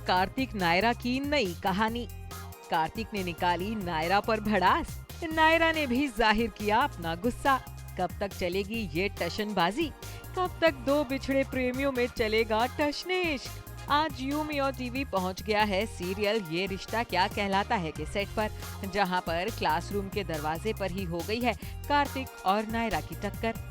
कार्तिक नायरा की नई कहानी। कार्तिक ने निकाली नायरा पर भड़ास, नायरा ने भी जाहिर किया अपना गुस्सा। कब तक चलेगी ये टशनबाजी? कब तक दो बिछड़े प्रेमियों में चलेगा टशने इश्क? आज यूमी और टीवी पहुंच गया है सीरियल ये रिश्ता क्या कहलाता है के सेट पर, जहां पर क्लासरूम के दरवाजे पर ही हो गई है कार्तिक और नायरा की टक्कर।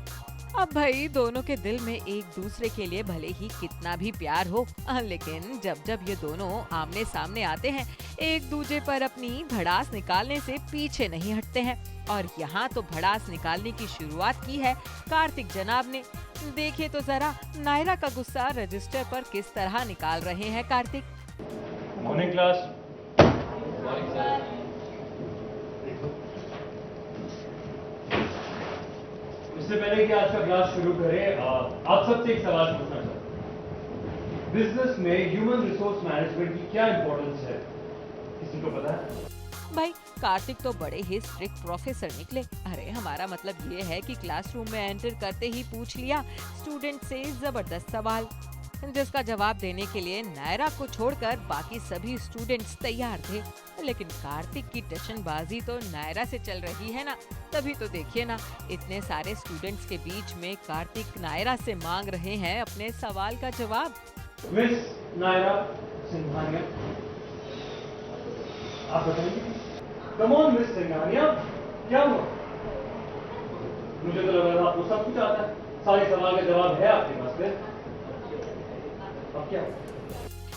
अब भाई दोनों के दिल में एक दूसरे के लिए भले ही कितना भी प्यार हो, लेकिन जब जब ये दोनों आमने सामने आते हैं एक दूसरे पर अपनी भड़ास निकालने से पीछे नहीं हटते हैं। और यहाँ तो भड़ास निकालने की शुरुआत की है कार्तिक जनाब ने। देखिए तो जरा नायरा का गुस्सा रजिस्टर पर किस तरह निकाल रहे हैं कार्तिक। Morning class. इससे पहले कि आज का क्लास शुरू करें, आप सबसे एक सवाल पूछना चाहता हूँ। बिजनेस में ह्यूमन रिसोर्स मैनेजमेंट की क्या इंपॉर्टेंस है, किसी को पता है? भाई कार्तिक तो बड़े ही स्ट्रिक्ट प्रोफेसर निकले। अरे हमारा मतलब ये है कि क्लासरूम में एंटर करते ही पूछ लिया स्टूडेंट से जबरदस्त सवाल, जिसका जवाब देने के लिए नायरा को छोड़कर बाकी सभी स्टूडेंट्स तैयार थे। लेकिन कार्तिक की टशनबाजी तो नायरा से चल रही है ना, तभी तो देखिए ना इतने सारे स्टूडेंट्स के बीच में कार्तिक नायरा से मांग रहे हैं अपने सवाल का जवाब। मिस नायरा सिंघानिया, आप बताइए। कम ऑन मिस सिंघानिया, क्या हुआ? मुझे तो लग रहा था आपको सब कुछ आता है, सारे सवाल का जवाब है आपके पास में। अब क्या?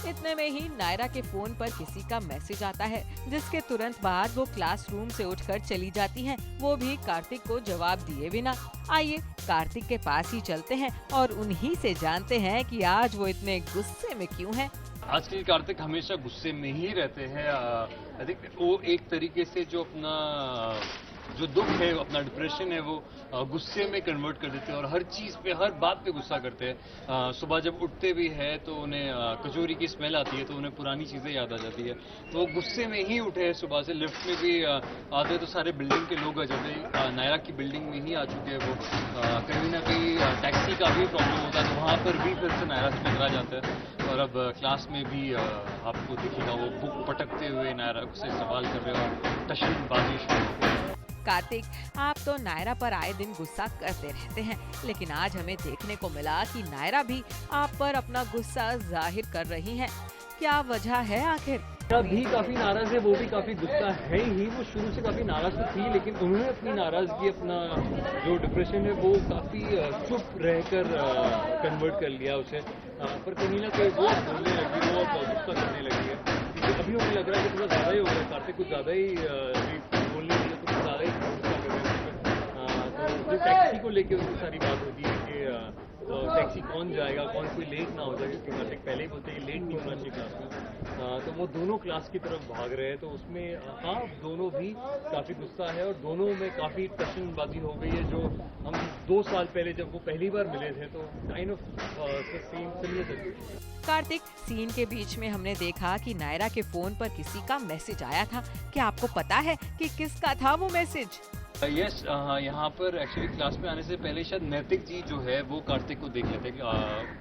इतने में ही नायरा के फोन पर किसी का मैसेज आता है, जिसके तुरंत बाद वो क्लासरूम से उठकर चली जाती हैं, वो भी कार्तिक को जवाब दिए बिना। आइए कार्तिक के पास ही चलते हैं और उन्हीं से जानते हैं कि आज वो इतने गुस्से में क्यों हैं। आजकल कार्तिक हमेशा गुस्से में ही रहते हैं। आई थिंक वो एक तरीके से जो अपना जो दुख है, अपना डिप्रेशन है, वो गुस्से में कन्वर्ट कर देते हैं और हर चीज़ पे, हर बात पे गुस्सा करते हैं। सुबह जब उठते भी है तो उन्हें कचौरी की स्मेल आती है तो उन्हें पुरानी चीज़ें याद आ जाती है, तो वो गुस्से में ही उठे हैं। सुबह से लिफ्ट में भी आते तो सारे बिल्डिंग के लोग आ जाते हैं, नायरा की बिल्डिंग में ही आ चुके हैं वो। कहीं ना कहीं टैक्सी का भी प्रॉब्लम होता है तो वहाँ पर भी फिर से नायरा से टकरा जाता है। और अब क्लास में भी आपको दिखेगा वो बुक पटकते हुए नायरा से सवाल कर रहे हो और टशनबाजी शुरू हो गई। कार्तिक, आप तो नायरा पर आए दिन गुस्सा करते रहते हैं, लेकिन आज हमें देखने को मिला कि नायरा भी आप पर अपना गुस्सा जाहिर कर रही हैं। क्या वजह है आखिर? भी काफी नाराज है, वो भी काफी गुस्सा है ही। वो शुरू से काफी नाराज तो थी, लेकिन उन्होंने अपनी नाराजगी, अपना जो डिप्रेशन है वो काफी चुप रहकर कन्वर्ट कर लिया उसे। पर कहीं ना कहीं वो बोलने लगी, वो गुस्सा करने लगी है। अभी हमें लग रहा है कि थोड़ा ज्यादा ही हो रहा है, कार्तिक कुछ ज्यादा ही बोलने के लिए कुछ ज्यादा ही गुस्सा कर रहे हैं। तो जो टैक्सी को लेके उनकी सारी बात होती है कि टैक्सी कौन जाएगा, कौन कोई लेट ना हो जाए, क्योंकि कार्तिक पहले ही बोलते हैं कि लेट नहीं होना चाहिए क्लास में। तो वो दोनों क्लास की तरफ भाग रहे हैं, तो उसमें हाँ दोनों भी काफ़ी गुस्सा है और दोनों में काफ़ी टशनबाजी हो गई है। जो हम 2 साल पहले जब वो पहली बार मिले थे तो kind of same similar. Kartik, scene के बीच में हमने देखा कि नायरा के फोन पर किसी का मैसेज आया था। क्या आपको पता है कि किसका था वो मैसेज? यस, यहाँ पर एक्चुअली क्लास में आने से पहले शायद नैतिक जी जो है वो कार्तिक को देख लेते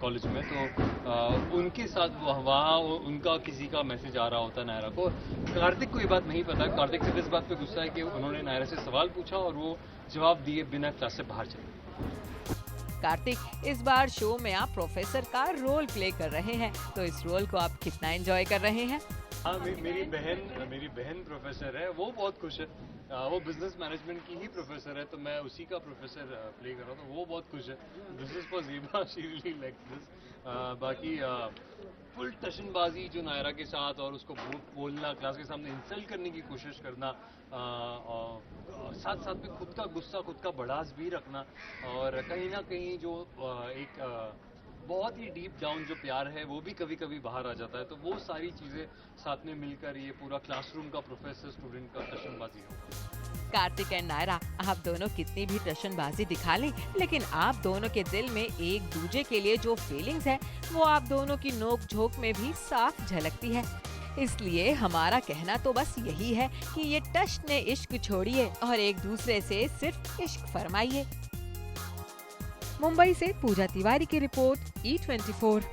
कॉलेज में, तो उनके साथ वहाँ उनका किसी का मैसेज आ रहा होता है नायरा को। कार्तिक को ये बात नहीं पता। कार्तिक सिर्फ इस बात पे गुस्सा है कि उन्होंने नायरा से सवाल पूछा और वो जवाब दिए बिना क्लास से बाहर चले। कार्तिक, इस बार शो में आप प्रोफेसर का रोल प्ले कर रहे हैं, तो इस रोल को आप कितना एंजॉय कर रहे हैं? हाँ, मेरी बहन प्रोफेसर है, वो बहुत खुश है। वो बिजनेस मैनेजमेंट की ही प्रोफेसर है, तो मैं उसी का प्रोफेसर प्ले कर रहा हूँ, तो वो बहुत खुश है। This is for Zeba, she really like this. बाकी फुल टशनबाजी जो नायरा के साथ, और उसको बोलना, क्लास के सामने इंसल्ट करने की कोशिश करना, साथ साथ में खुद का गुस्सा, खुद का भड़ास भी रखना, और कहीं ना कहीं जो एक बहुत ही डीप डाउन जो प्यार है वो भी कभी कभी बाहर आ जाता है। तो वो सारी चीज़ें साथ में मिलकर ये पूरा क्लासरूम का प्रोफेसर स्टूडेंट का टशनबाजी होगा। कार्तिक एंड नायरा, आप दोनों कितनी भी टशनबाजी दिखा लें, लेकिन आप दोनों के दिल में एक दूसरे के लिए जो फीलिंग्स है वो आप दोनों की नोक झोंक में भी साफ झलकती है। इसलिए हमारा कहना तो बस यही है कि ये टशने इश्क छोड़िए और एक दूसरे से सिर्फ इश्क फरमाइए। मुंबई से पूजा तिवारी की रिपोर्ट, E24।